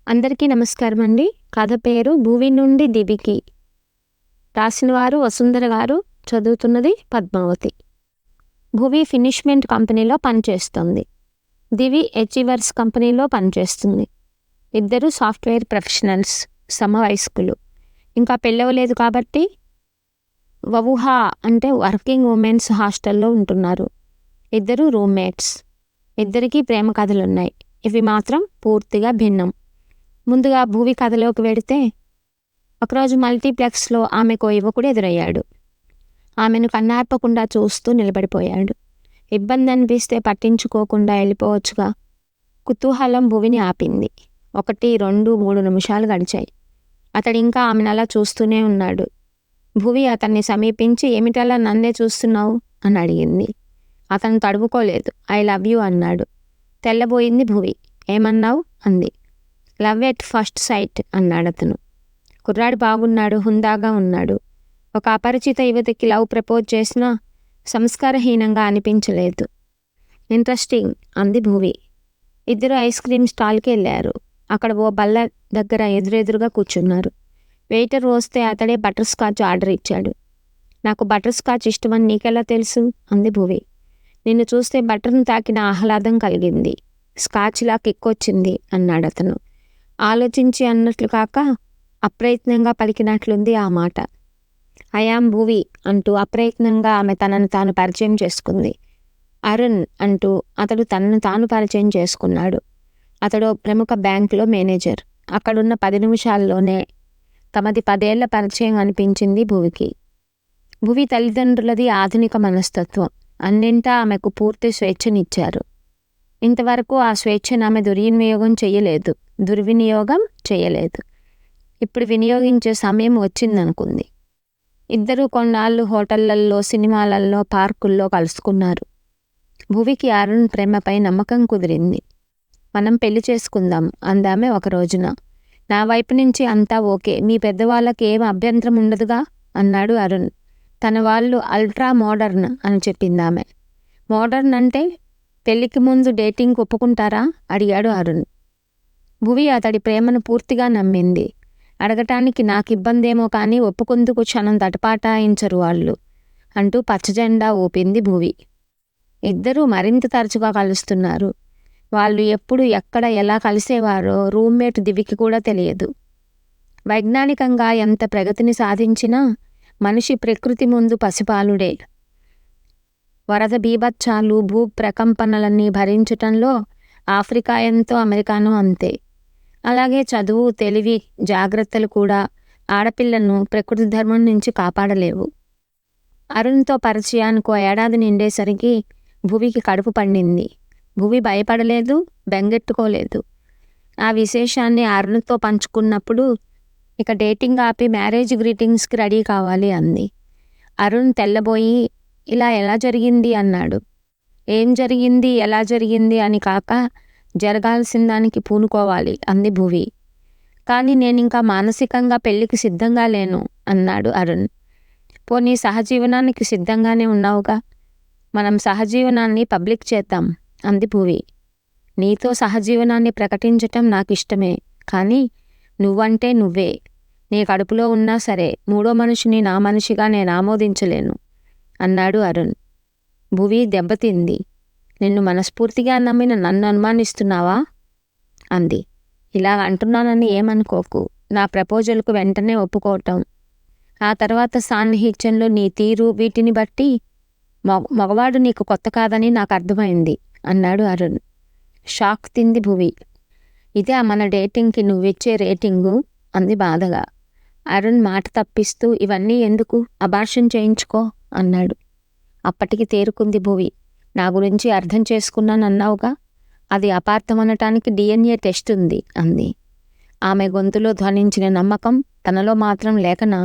అందరికీ నమస్కారం అండి. కథ పేరు 'భువి నుండి దివికి'. రాసినవారు వసుంధర గారు, చదువుతున్నది పద్మావతి. భువి ఫినిష్మెంట్ కంపెనీలో పనిచేస్తుంది. దివి అచీవర్స్ కంపెనీలో పనిచేస్తుంది. ఇద్దరు సాఫ్ట్వేర్ ప్రొఫెషనల్స్, సమవయస్కులు. ఇంకా పెళ్ళవలేదు కాబట్టి వవుహ అంటే వర్కింగ్ ఉమెన్స్ హాస్టల్లో ఉంటున్నారు. ఇద్దరు రూమ్మేట్స్. ఇద్దరికీ ప్రేమ కథలున్నాయి. ఇవి మాత్రం పూర్తిగా భిన్నం. ముందుగా భువి కథలోకి వెడితే, ఒకరోజు మల్టీప్లెక్స్లో ఆమెకు యువకుడు ఎదురయ్యాడు. ఆమెను కన్నార్పకుండా చూస్తూ నిలబడిపోయాడు. ఇబ్బంది అనిపిస్తే పట్టించుకోకుండా వెళ్ళిపోవచ్చుగా. కుతూహలం భువిని ఆపింది. 1, 2, 3 నిమిషాలు గడిచాయి. అతడింకా ఆమెను అలా చూస్తూనే ఉన్నాడు. భువి అతన్ని సమీపించి, ఏమిటలా నన్నే చూస్తున్నావు అని అడిగింది. అతను తడుముకోలేదు. ఐ లవ్ యూ అన్నాడు. తెల్లబోయింది భువి. ఏమన్నావు అంది. లవ్ ఎట్ ఫస్ట్ సైట్ అన్నాడతను. కుర్రాడు బాగున్నాడు, హుందాగా ఉన్నాడు. ఒక అపరిచిత యువతికి లవ్ ప్రపోజ్ చేసినా సంస్కారహీనంగా అనిపించలేదు. ఇంట్రెస్టింగ్ అంది భువి. ఇద్దరు ఐస్ క్రీమ్ స్టాల్కి వెళ్ళారు. అక్కడ ఓ బల్ల దగ్గర ఎదురెదురుగా కూర్చున్నారు. వెయిటర్ వస్తే అతడే బటర్ స్కాచ్ ఆర్డర్ ఇచ్చాడు. నాకు బటర్ స్కాచ్ ఇష్టమని నీకెలా తెలుసు అంది భువి. నిన్ను చూస్తే బటర్ను తాకిన ఆహ్లాదం కలిగింది. స్కాచ్లా కిక్కొచ్చింది అన్నాడతను. ఆలోచించి అన్నట్లు కాక అప్రయత్నంగా పలికినట్లుంది ఆ మాట. ఐయామ్ భువి అంటూ అప్రయత్నంగా ఆమె తనను తాను పరిచయం చేసుకుంది. అరుణ్ అంటూ అతడు తనను తాను పరిచయం చేసుకున్నాడు. అతడు ప్రముఖ బ్యాంకులో మేనేజర్. అక్కడున్న 10 నిమిషాల్లోనే తమది 10 ఏళ్ల పరిచయం అనిపించింది భువికి. భువి తల్లిదండ్రులది ఆధునిక మనస్తత్వం. అన్నింటా ఆమెకు పూర్తి స్వేచ్ఛనిచ్చారు. ఇంతవరకు ఆ స్వేచ్ఛను ఆమె దుర్వినియోగం చేయలేదు. ఇప్పుడు వినియోగించే సమయం వచ్చిందనుకుంది. ఇద్దరూ కొన్నాళ్ళు హోటళ్లల్లో, సినిమాలల్లో, పార్కుల్లో కలుసుకున్నారు. భువికి అరుణ్ ప్రేమపై నమ్మకం కుదిరింది. మనం పెళ్లి చేసుకుందాం అందామె ఒక రోజున. నా వైపు నుంచి అంతా ఓకే, మీ పెద్దవాళ్ళకి ఏం అభ్యంతరం ఉండదుగా అన్నాడు అరుణ్. తన వాళ్ళు అల్ట్రా మోడర్న్ అని చెప్పిందామె. మోడర్న్ అంటే పెళ్లికి ముందు డేటింగ్ ఒప్పుకుంటారా అడిగాడు అరుణ్. భువి అతడి ప్రేమను పూర్తిగా నమ్మింది. అడగటానికి నాకు ఇబ్బందేమో కానీ ఒప్పుకుందుకు క్షణం తటపాటాయించరు వాళ్ళు అంటూ పచ్చజెండా ఊపింది భువి. ఇద్దరూ మరింత తరచుగా కలుస్తున్నారు. వాళ్ళు ఎప్పుడు, ఎక్కడ, ఎలా కలిసేవారో రూమ్మేట్ దివికి కూడా తెలియదు. వైజ్ఞానికంగా ఎంత ప్రగతిని సాధించినా మనిషి ప్రకృతి ముందు పసిపాలుడే. వరద బీభత్సాలు, భూ ప్రకంపనలన్నీ భరించటంలో ఆఫ్రికా ఎంతో, అమెరికానో అంతే. అలాగే చదువు, తెలివి, జాగ్రత్తలు కూడా ఆడపిల్లను ప్రకృతి ధర్మం నుంచి కాపాడలేవు. అరుణ్తో పరిచయానికి 1 ఏడాది నిండేసరికి భువికి కడుపు పండింది. భువి భయపడలేదు, బెంగెట్టుకోలేదు. ఆ విశేషాన్ని అరుణ్తో పంచుకున్నప్పుడు ఇక డేటింగ్ ఆపి మ్యారేజ్ గ్రీటింగ్స్కి రెడీ కావాలి అంది. అరుణ్ తెల్లబోయి, ఇలా ఎలా జరిగింది అన్నాడు. ఏం జరిగింది, ఎలా జరిగింది అని కాక జరగాల్సిన దానికి పూనుకోవాలి అంది భువి. కానీ నేనింకా మానసికంగా పెళ్లికి సిద్ధంగా లేను అన్నాడు అరుణ్. పోనీ సహజీవనానికి సిద్ధంగానే ఉన్నావుగా. మనం సహజీవనాన్ని పబ్లిక్ చేద్దాం అంది భువి. నీతో సహజీవనాన్ని ప్రకటించటం నాకిష్టమే, కానీ నువ్వంటే నువ్వే. నీ కడుపులో ఉన్నా సరే 3వ మనిషిని నా మనిషిగా నేను ఆమోదించలేను అన్నాడు అరుణ్. భువి దెబ్బతింది. నిన్ను మనస్ఫూర్తిగా నమ్మిన నన్ను అనుమానిస్తున్నావా అంది. ఇలా అంటున్నానని ఏమనుకోకు. నా ప్రపోజల్కు వెంటనే ఒప్పుకోవటం, ఆ తర్వాత సాన్నిహిత్యంలో నీ తీరు, వీటిని బట్టి మగవాడు నీకు కొత్త కాదని నాకు అర్థమైంది అన్నాడు అరుణ్. షాక్ తింది భువి. ఇదే మన డేటింగ్కి నువ్విచ్చే రేటింగు అంది బాధగా. అరుణ్ మాట తప్పిస్తూ, ఇవన్నీ ఎందుకు, అబార్షన్ చేయించుకో అన్నాడు. అప్పటికి తేరుకుంది భువి. నా గురించి అర్థం చేసుకున్నానన్నావుగా, అది అపార్థమనటానికి DNA టెస్ట్ ఉంది అంది. ఆమె గొంతులో ధ్వనించిన నమ్మకం తనలో మాత్రం లేకనా?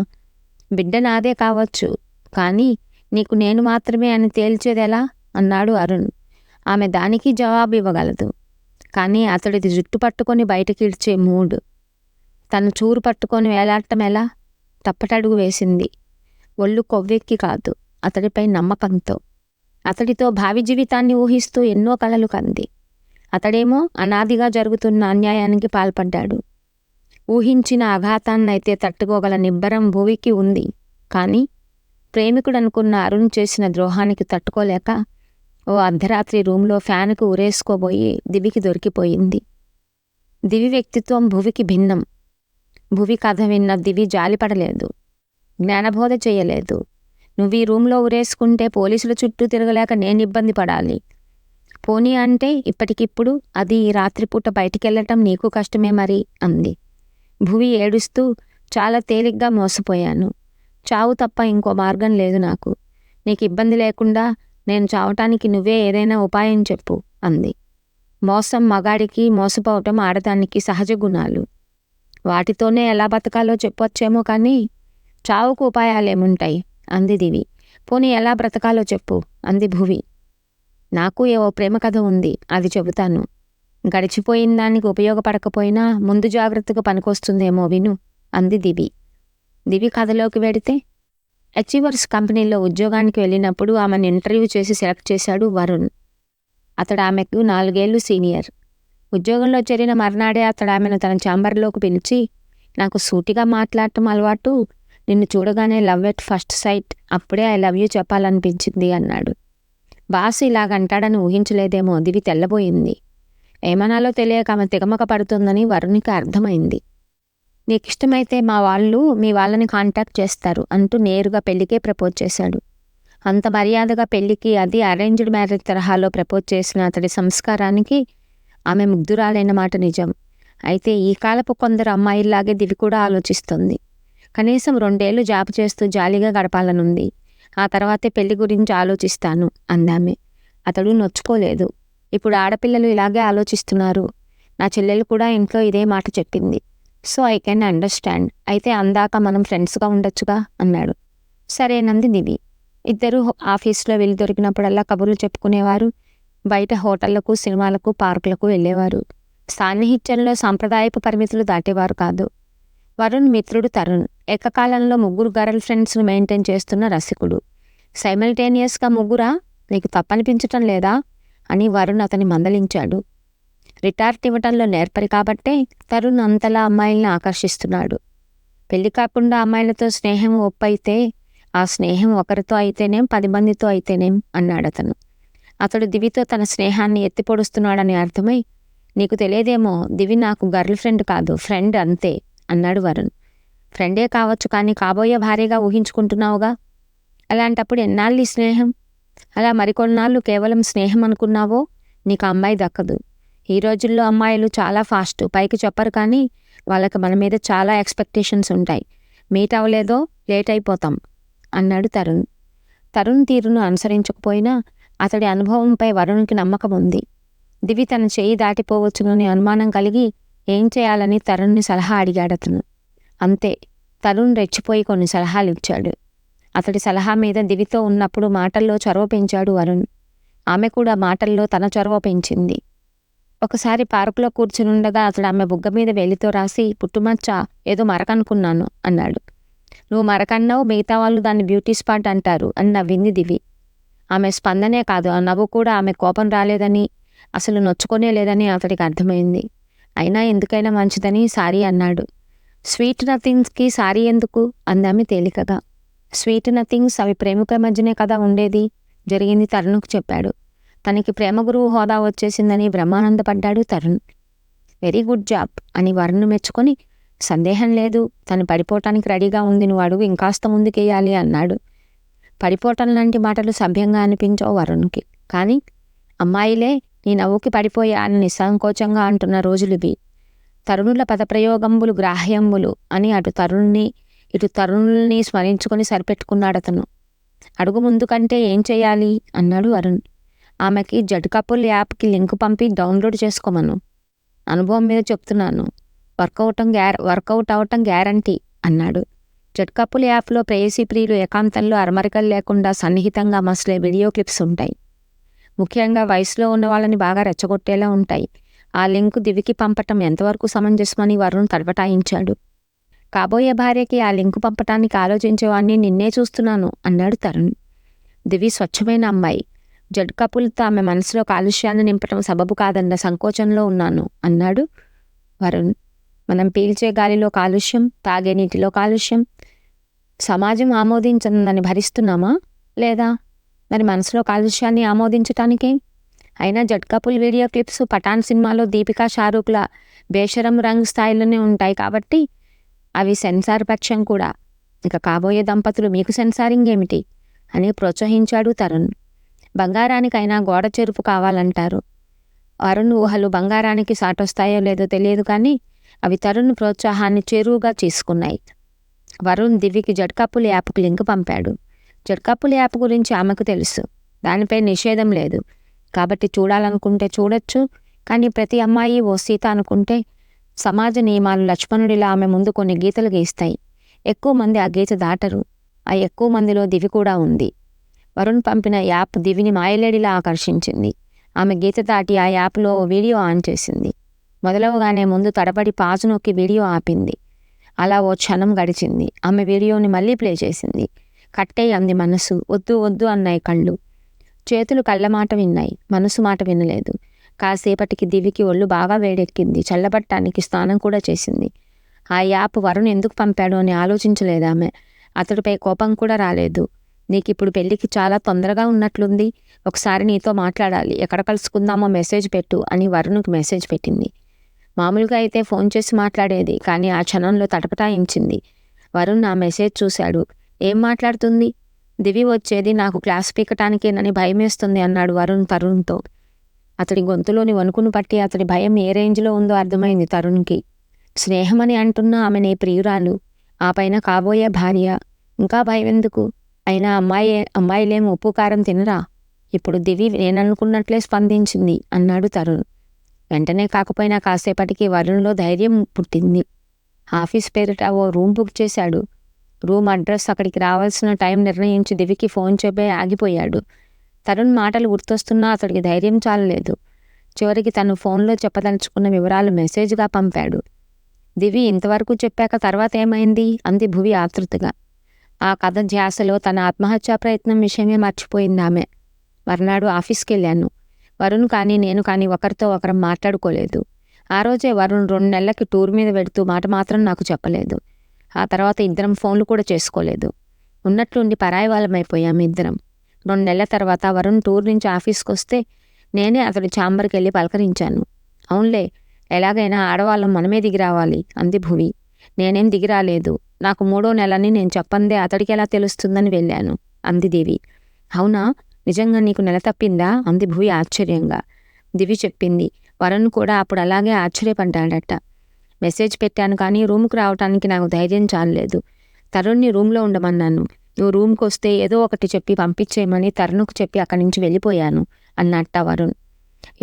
బిడ్డ నాదే కావచ్చు, కానీ నీకు నేను మాత్రమే అని తేల్చేదెలా అన్నాడు అరుణ్. ఆమె దానికి జవాబు ఇవ్వగలదు, కానీ అతడిది జుట్టు పట్టుకొని బయటకిడ్చే మూడ్. తను చూరు పట్టుకొని వేలాడటం ఎలా? తప్పటడుగు వేసింది. ఒళ్ళు కొవ్వెక్కి కాదు, అతడిపై నమ్మకంతో. అతడితో భావి జీవితాన్ని ఊహిస్తూ ఎన్నో కలలు కంది. అతడేమో అనాదిగా జరుగుతున్న అన్యాయానికి పాల్పడ్డాడు. ఊహించిన ఆఘాతాన్నైతే తట్టుకోగల నిబ్బరం భువికి ఉంది. కానీ ప్రేమికుడనుకున్న అరుణ్ చేసిన ద్రోహానికి తట్టుకోలేక ఓ అర్ధరాత్రి రూంలో ఫ్యానుకు ఉరేసుకోబోయి దివికి దొరికిపోయింది. దివి వ్యక్తిత్వం భువికి భిన్నం. భువి కథ విన్న దివి జాలిపడలేదు, జ్ఞానబోధ చేయలేదు. నువ్వు ఈ రూంలో ఉరేసుకుంటే పోలీసుల చుట్టూ తిరగలేక నేను ఇబ్బంది పడాలి. పోనీ అంటే ఇప్పటికిప్పుడు అది ఈ రాత్రిపూట బయటికెళ్ళటం నీకు కష్టమే మరి అంది. భువి ఏడుస్తూ, చాలా తేలిగ్గా మోసపోయాను. చావు తప్ప ఇంకో మార్గం లేదు నాకు. నీకు ఇబ్బంది లేకుండా నేను చావటానికి నువ్వే ఏదైనా ఉపాయం చెప్పు అంది. మోసం మగాడికి, మోసపోవటం ఆడదానికి సహజ గుణాలు. వాటితోనే ఎలా బతకాలో చెప్పొచ్చేమో కానీ చావుకు ఉపాయాలేముంటాయి అంది దివి. పోనీ ఎలా బ్రతకాలో చెప్పు అంది భువి. నాకు ఏవో ప్రేమ కథ ఉంది, అది చెబుతాను. గడిచిపోయిన దానికి ఉపయోగపడకపోయినా ముందు జాగ్రత్తగా పనికొస్తుందేమో విను అంది దివి. దివి కథలోకి వెడితే, అచీవర్స్ కంపెనీలో ఉద్యోగానికి వెళ్ళినప్పుడు ఆమెను ఇంటర్వ్యూ చేసి సెలెక్ట్ చేశాడు వరుణ్. అతడు ఆమెకు 4 ఏళ్లు సీనియర్. ఉద్యోగంలో చేరిన మర్నాడే అతడు ఆమెను తన ఛాంబర్లోకి పిలిచి, నాకు సూటిగా మాట్లాడటం అలవాటు, నిన్ను చూడగానే లవ్ ఎట్ ఫస్ట్ సైట్, అప్పుడే ఐ లవ్ యూ చెప్పాలనిపించింది అన్నాడు. బాస్ ఇలాగంటాడని ఊహించలేదేమో. దివి తెల్లబోయింది. ఏమనాలో తెలియక ఆమె తికమక పడుతుందని వరుణ్కి అర్థమైంది. నీకిష్టమైతే మా వాళ్ళు మీ వాళ్ళని కాంటాక్ట్ చేస్తారు అంటూ నేరుగా పెళ్లికే ప్రపోజ్ చేశాడు. అంత మర్యాదగా పెళ్లికి, అది అరేంజ్డ్ మ్యారేజ్ తరహాలో ప్రపోజ్ చేసిన అతడి సంస్కారానికి ఆమె ముగ్ధురాలైన మాట నిజం. అయితే ఈ కాలపు కొందరు అమ్మాయిల్లాగే దివి కూడా ఆలోచిస్తుంది. కనీసం 2 ఏళ్లు జాబ్ చేస్తూ జాలీగా గడపాలనుంది. ఆ తర్వాతే పెళ్లి గురించి ఆలోచిస్తాను అందామె. అతడు నొచ్చుకోలేదు. ఇప్పుడు ఆడపిల్లలు ఇలాగే ఆలోచిస్తున్నారు. నా చెల్లెలు కూడా ఇంట్లో ఇదే మాట చెప్పింది. So I can understand. అయితే అందాక మనం ఫ్రెండ్స్గా ఉండొచ్చుగా అన్నాడు. సరేనంది దివి. ఇద్దరూ ఆఫీస్లో వెళ్ళి దొరికినప్పుడల్లా కబుర్లు చెప్పుకునేవారు. బయట హోటళ్లకు, సినిమాలకు, పార్కులకు వెళ్ళేవారు. సాన్నిహిత్యంలో సాంప్రదాయపు పరిమితులు దాటేవారు కాదు. వరుణ్ మిత్రుడు తరుణ్ ఏకకాలంలో 3 గర్ల్ ఫ్రెండ్స్ను మెయింటైన్ చేస్తున్న రసికుడు. సైమల్టేనియస్గా 3? నీకు తప్పనిపించటం లేదా అని వరుణ్ అతని మందలించాడు. రిటార్ట్ ఇవ్వటంలో నేర్పరి కాబట్టే తరుణ్ అంతలా అమ్మాయిల్ని ఆకర్షిస్తున్నాడు. పెళ్లి కాకుండా అమ్మాయిలతో స్నేహం ఒప్పైతే ఆ స్నేహం ఒకరితో అయితేనేం 10 మందితో అయితేనేం అన్నాడతను. అతడు దివితో తన స్నేహాన్ని ఎత్తిపొడుస్తున్నాడని అర్థమై, నీకు తెలియదేమో, దివి నాకు గర్ల్ ఫ్రెండ్ కాదు, ఫ్రెండ్ అంతే అన్నాడు వరుణ్. ఫ్రెండే కావచ్చు కానీ కాబోయే భార్యగా ఊహించుకుంటున్నావుగా. అలాంటప్పుడు ఎన్నాళ్ళు ఈ స్నేహం? అలా మరికొన్నాళ్ళు కేవలం స్నేహం అనుకున్నావో నీకు అమ్మాయి దక్కదు. ఈ రోజుల్లో అమ్మాయిలు చాలా ఫాస్ట్, పైకి చెప్పరు కానీ వాళ్ళకి మన మీద చాలా ఎక్స్పెక్టేషన్స్ ఉంటాయి. మీట్ అవ్వలేదో లేట్ అయిపోతాం అన్నాడు తరుణ్. తరుణ్ తీరును అనుసరించకపోయినా అతడి అనుభవంపై వరుణ్కి నమ్మకం ఉంది. దివి తన చేయి దాటిపోవచ్చునని అనుమానం కలిగి ఏం చేయాలని తరుణ్ని సలహా అడిగాడతను. అంతే, తరుణ్ రెచ్చిపోయి కొన్ని సలహాలు ఇచ్చాడు. అతడి సలహా మీద దివితో ఉన్నప్పుడు మాటల్లో చొరవ పెంచాడు వరుణ్. ఆమె కూడా మాటల్లో తన చొరవ పెంచింది. ఒకసారి పార్కులో కూర్చునుండగా అతడు ఆమె బుగ్గ మీద వేలితో రాసి, పుట్టుమచ్చ, ఏదో మరకనుకున్నాను అన్నాడు. నువ్వు మరకన్నావు, మిగతా వాళ్ళు దాన్ని బ్యూటీ స్పాట్ అంటారు అని నవ్వింది దివి. ఆమె స్పందనే కాదు, ఆ నవ్వు కూడా ఆమె కోపం రాలేదని, అసలు నొచ్చుకొనే లేదని అతడికి అర్థమైంది. అయినా ఎందుకైనా మంచిదని సారీ అన్నాడు. స్వీట్ నథింగ్స్కి సారీ ఎందుకు అందామె తేలికగా. స్వీట్ నథింగ్స్ అవి ప్రేమికుల మధ్యనే కదా ఉండేది. జరిగింది తరుణ్కు చెప్పాడు. తనకి ప్రేమ గురువు హోదా వచ్చేసిందని బ్రహ్మానందపడ్డాడు తరుణ్. వెరీ గుడ్ జాబ్ అని వరుణ్ మెచ్చుకొని, సందేహం లేదు, తను పడిపోవటానికి రెడీగా ఉంది, నువ్వు అడుగు ఇంకాస్త ముందుకేయాలి అన్నాడు. పడిపోవటం లాంటి మాటలు సభ్యంగా అనిపించవు వరుణ్కి. కానీ అమ్మాయిలే నీ నవ్వుకి పడిపోయా అని నిస్సంకోచంగా అంటున్న రోజులివి. తరుణుల పదప్రయోగంబులు గ్రాహ్యంబులు అని అటు తరుణ్ణి ఇటు తరుణుల్ని స్మరించుకొని సరిపెట్టుకున్నాడతను. అడుగు ముందు కంటే ఏం చెయ్యాలి అన్నాడు వరుణ్. ఆమెకి జడ్ కపుల్ యాప్కి లింక్ పంపి డౌన్లోడ్ చేసుకోమను. అనుభవం మీద చెప్తున్నాను, వర్కౌట్ అవటం గ్యారంటీ అన్నాడు. జడ్ కపుల్ యాప్లో ప్రేయసీ ప్రియులు ఏకాంతంలో అరమరికలు లేకుండా సన్నిహితంగా మసలే వీడియో క్లిప్స్ ఉంటాయి. ముఖ్యంగా వయసులో ఉన్న వాళ్ళని బాగా రెచ్చగొట్టేలా ఉంటాయి. ఆ లింకు దివికి పంపటం ఎంతవరకు సమంజసమని వరుణ్ తడబటాయించాడు. కాబోయే భార్యకి ఆ లింకు పంపటానికి ఆలోచించేవాణ్ణి నిన్నే చూస్తున్నాను అన్నాడు తరుణ్. దివి స్వచ్ఛమైన అమ్మాయి. జడ్ కపుల్తో ఆమె మనసులో కాలుష్యాన్ని నింపటం సబబు కాదన్న సంకోచంలో ఉన్నాను అన్నాడు వరుణ్. మనం పీల్చే గాలిలో కాలుష్యం, తాగే నీటిలో కాలుష్యం. సమాజం ఆమోదించదని భరిస్తున్నామా? లేదా? మరి మనసులో కాలుష్యాన్ని ఆమోదించటానికే? అయినా జట్కాపుల్ వీడియో క్లిప్స్ పఠాన్ సినిమాలో దీపికా షారూఖ్ల బేషరం రంగ్ స్థాయిలోనే ఉంటాయి కాబట్టి అవి సెన్సార్ పక్షం కూడా. ఇక కాబోయే దంపతులు మీకు సెన్సారింగ్ ఏమిటి అని ప్రోత్సహించాడు తరుణ్. బంగారానికైనా గోడ చెరుపు కావాలంటారు. వరుణ్ ఊహలు బంగారానికి సాటొస్తాయో లేదో తెలియదు కానీ అవి తరుణ్ ప్రోత్సాహాన్ని చేరువుగా తీసుకున్నాయి. వరుణ్ దివికి జట్కాపుల్ యాప్కు లింక్ పంపాడు. జట్కాపుల్ యాప్ గురించి ఆమెకు తెలుసు. దానిపై నిషేధం లేదు కాబట్టి చూడాలనుకుంటే చూడొచ్చు. కానీ ప్రతి అమ్మాయి ఓ సీత అనుకుంటే సమాజ నియమాలు లక్ష్మణుడిలా ఆమె ముందు కొన్ని గీతలు గీస్తాయి. ఎక్కువ మంది ఆ గీత దాటరు. ఆ ఎక్కువ మందిలో దివి కూడా ఉంది. వరుణ్ పంపిన యాప్ దివిని మాయలేడిలా ఆకర్షించింది. ఆమె గీత దాటి ఆ యాప్లో వీడియో ఆన్ చేసింది. మొదలవగానే ముందు తడబడి పాజు నొక్కి వీడియో ఆపింది. అలా ఓ క్షణం గడిచింది. ఆమె వీడియోని మళ్ళీ ప్లే చేసింది. కట్టే అంది మనసు. వద్దు వద్దు అన్నాయి కళ్ళు. చేతులు కళ్ళ మాట విన్నాయి, మనసు మాట వినలేదు. కాసేపటికి దివికి ఒళ్ళు బాగా వేడెక్కింది. చల్లబట్టానికి స్నానం కూడా చేసింది. ఆ యాప్ వరుణ్ ఎందుకు పంపాడు అని ఆలోచించలేదామె. అతడిపై కోపం కూడా రాలేదు. నీకిప్పుడు పెళ్ళికి చాలా తొందరగా ఉన్నట్లుంది. ఒకసారి నీతో మాట్లాడాలి. ఎక్కడ కలుసుకుందామో మెసేజ్ పెట్టు అని వరుణ్కి మెసేజ్ పెట్టింది. మామూలుగా అయితే ఫోన్ చేసి మాట్లాడేది కానీ ఆ క్షణంలో తటపటాయించింది. వరుణ్ ఆ మెసేజ్ చూశాడు. ఏం మాట్లాడుతుంది? దివి వచ్చేది నాకు క్లాస్ పీకటానికేనని భయమేస్తుంది అన్నాడు వరుణ్ తరుణ్తో. అతడి గొంతులోని వణుకును పట్టి అతడి భయం ఏ రేంజ్లో ఉందో అర్థమైంది తరుణ్కి. స్నేహమని అంటున్న ఆమె నీ ప్రియురాలు, ఆ పైన కాబోయే భార్య, ఇంకా భయం ఎందుకు? అయినా అమ్మాయిలేం ఉప్పు కారం తినరా? ఇప్పుడు దివి నేననుకున్నట్లే స్పందించింది అన్నాడు తరుణ్. వెంటనే కాకపోయినా కాసేపటికి వరుణ్లో ధైర్యం పుట్టింది. ఆఫీస్ పేరిట ఓ రూమ్ బుక్ చేశాడు. రూమ్ అడ్రస్, అక్కడికి రావాల్సిన టైం నిర్ణయించి దివికి ఫోన్ చెప్పే ఆగిపోయాడు. తరుణ్ మాటలు గుర్తొస్తున్నా అతడికి ధైర్యం చాలలేదు. చివరికి తను ఫోన్లో చెప్పదలుచుకున్న వివరాలు మెసేజ్గా పంపాడు. దివి ఇంతవరకు చెప్పాక తర్వాత ఏమైంది అంది భువి ఆతృతగా. ఆ కథ ధ్యాసలో తన ఆత్మహత్యా ప్రయత్నం విషయమే మర్చిపోయింది ఆమె. మర్నాడు ఆఫీస్కి వెళ్ళాను. వరుణ్ కానీ నేను కానీ ఒకరితో ఒకరం మాట్లాడుకోలేదు. ఆ రోజే వరుణ్ 2 నెలలకి టూర్ మీద వెడుతూ మాట మాత్రం నాకు చెప్పలేదు. ఆ తర్వాత ఇద్దరం ఫోన్లు కూడా చేసుకోలేదు. ఉన్నట్లుండి పరాయి వాళ్ళమైపోయాము ఇద్దరం. 2 నెలల తర్వాత వరుణ్ టూర్ నుంచి ఆఫీస్కి వస్తే నేనే అతడి ఛాంబర్కి వెళ్ళి పలకరించాను. అవునులే, ఎలాగైనా ఆడవాళ్ళం మనమే దిగి రావాలి అంది భువి. నేనేం దిగిరాలేదు. నాకు 3వ నెలని నేను చెప్పందే అతడికి ఎలా తెలుస్తుందని వెళ్ళాను అంది దివి. అవునా, నిజంగా నీకు నెల తప్పిందా అంది భువి ఆశ్చర్యంగా. దివి చెప్పింది. వరుణ్ కూడా అప్పుడు అలాగే ఆశ్చర్యపడ్డాడట. మెసేజ్ పెట్టాను కానీ రూమ్కి రావటానికి నాకు ధైర్యం చాలలేదు. తరుణ్ని రూమ్లో ఉండమన్నాను. నువ్వు రూమ్కి వస్తే ఏదో ఒకటి చెప్పి పంపించేయమని తరుణ్కు చెప్పి అక్కడి నుంచి వెళ్ళిపోయాను అన్నట్ట వరుణ్.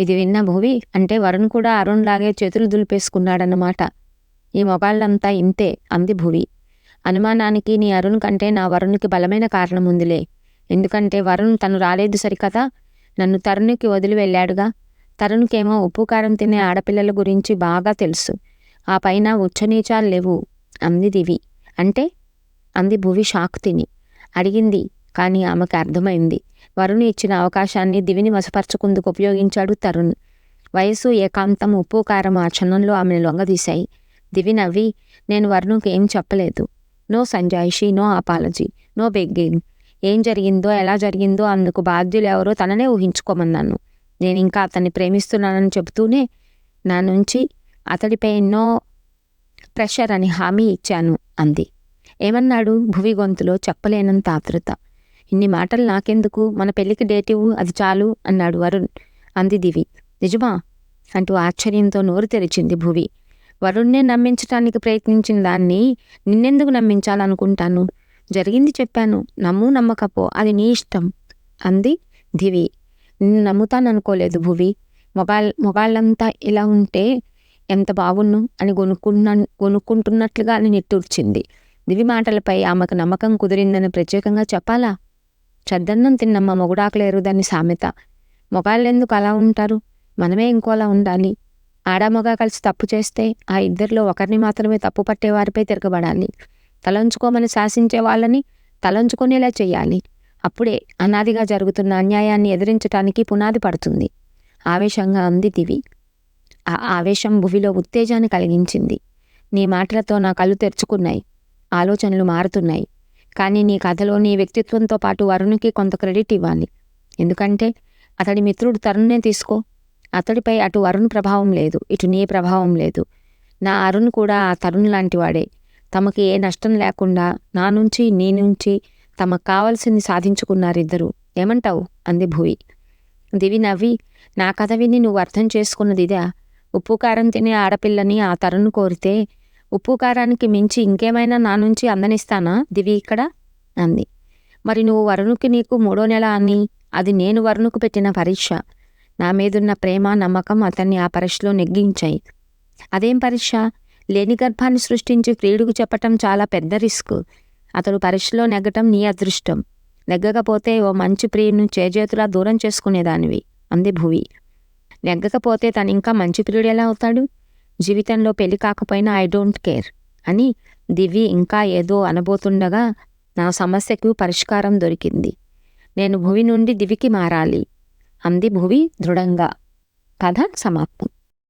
ఇది విన్న భువి, అంటే వరుణ్ కూడా అరుణ్ లాగే చేతులు దులిపేసుకున్నాడన్నమాట. ఈ మొగాళ్ళంతా ఇంతే అంది భువి. అనుమానానికి నీ అరుణ్ కంటే నా వరుణ్కి బలమైన కారణం ఉందిలే. ఎందుకంటే వరుణ్ తను రాలేదు సరికదా, నన్ను తరుణ్కి వదిలి వెళ్ళాడుగా. తరుణ్కేమో ఉప్పు కారం తినే ఆడపిల్లల గురించి బాగా తెలుసు. ఆ పైన ఉచ్చనీచాలు లేవు అంది దివి. అంటే అంది భువి షాక్ తిని. అడిగింది కానీ ఆమెకు అర్థమైంది. వరుణ్ ఇచ్చిన అవకాశాన్ని దివిని వశపరచుకుందుకు ఉపయోగించాడు తరుణ్. వయసు, ఏకాంతం, ఉప్పు కారం ఆ క్షణంలో ఆమెను లొంగదీశాయి. దివి నవ్వి, నేను వరుణ్కి ఏం చెప్పలేదు. నో సంజాయిషి, నో అపాలజీ, నో బెగ్గింగ్. ఏం జరిగిందో ఎలా జరిగిందో అందుకు బాధ్యులు ఎవరో తననే ఊహించుకోమన్నాను. నేను ఇంకా అతన్ని ప్రేమిస్తున్నానని చెబుతూనే నా నుంచి అతడిపై నో ప్రెషర్ అని హామీ ఇచ్చాను అంది. ఏమన్నాడు? భువి గొంతులో చెప్పలేనంత ఆతృత. ఇన్ని మాటలు నాకెందుకు, మన పెళ్లికి డేట్ ఇవ్వు, అది చాలు అన్నాడు వరుణ్ అంది దివి. నిజమా అంటూ ఆశ్చర్యంతో నోరు తెరిచింది భువి. వరుణ్ణే నమ్మించటానికి ప్రయత్నించిన దాన్ని నిన్నెందుకు నమ్మించాలనుకుంటాను? జరిగింది చెప్పాను, నమ్ము నమ్మకపో అది నీ ఇష్టం అంది దివి. నిన్ను నమ్ముతాననుకోలేదు భువి. మొగాళ్ళంతా ఇలా ఉంటే ఎంత బాగున్ను అని గొనుక్కుంటున్నట్లుగా అని నిట్టూర్చింది. దివి మాటలపై ఆమెకు నమ్మకం కుదిరిందని ప్రత్యేకంగా చెప్పాలా? చద్దన్నం తిన్నమ్మ మొగుడాకలేరుదని సామెత. మొగాళ్ళెందుకు అలా ఉంటారు? మనమే ఇంకోలా ఉండాలి. ఆడమొగ కలిసి తప్పు చేస్తే ఆ ఇద్దరిలో ఒకరిని మాత్రమే తప్పు పట్టేవారిపై తిరగబడాలి. తలంచుకోమని శాసించే వాళ్ళని తలంచుకునేలా చెయ్యాలి. అప్పుడే అనాదిగా జరుగుతున్న అన్యాయాన్ని ఎదిరించటానికి పునాది పడుతుంది ఆవేశంగా అంది దివి. ఆ ఆవేశం భువిలో ఉత్తేజాన్ని కలిగించింది. నీ మాటలతో నా కళ్ళు తెరుచుకున్నాయి, ఆలోచనలు మారుతున్నాయి. కానీ నీ కథలో నీ వ్యక్తిత్వంతో పాటు వరుణ్కి కొంత క్రెడిట్ ఇవ్వాలి. ఎందుకంటే అతడి మిత్రుడు తరుణ్నే తీసుకో. అతడిపై అటు వరుణ్ ప్రభావం లేదు, ఇటు నీ ప్రభావం లేదు. నా అరుణ్ కూడా ఆ తరుణ్ లాంటివాడే. తమకి ఏ నష్టం లేకుండా నా నుంచి నీ నుంచి తమకు కావాల్సింది సాధించుకున్నారిద్దరూ. ఏమంటావు అంది భువి. దివి నవ్వి, నా కథ విని నువ్వు అర్థం చేసుకున్నది ఇదా? ఉప్పు కారం తినే ఆడపిల్లని ఆ తరుణ్ కోరితే ఉప్పు కారానికి మించి ఇంకేమైనా నా నుంచి అందనిస్తానా దివి ఇక్కడ అంది. మరి నువ్వు వరుణుకి నీకు 3వ నెల అని అది నేను వరుణుకు పెట్టిన పరీక్ష. నా మీదున్న ప్రేమ నమ్మకం అతన్ని ఆ పరీక్షలో నెగ్గించాయి. అదేం పరీక్ష? లేని గర్భాన్ని సృష్టించి ప్రియుడికి చెప్పటం చాలా పెద్ద రిస్క్. అతడు పరీక్షలో నెగ్గటం నీ అదృష్టం. నెగ్గకపోతే ఓ మంచి ప్రియుడిని చేజేతులా దూరం చేసుకునేదానివి అంది భువి. నెగ్గకపోతే తను ఇంకా మంచి ప్రియుడు ఎలా అవుతాడు? జీవితంలో పెళ్లి కాకపోయినా ఐ డోంట్ కేర్ అని దివి ఇంకా ఏదో అనబోతుండగా నా సమస్యకు పరిష్కారం దొరికింది. నేను భువి నుండి దివికి మారాలి అంది భువి దృఢంగా. కథ సమాప్తం.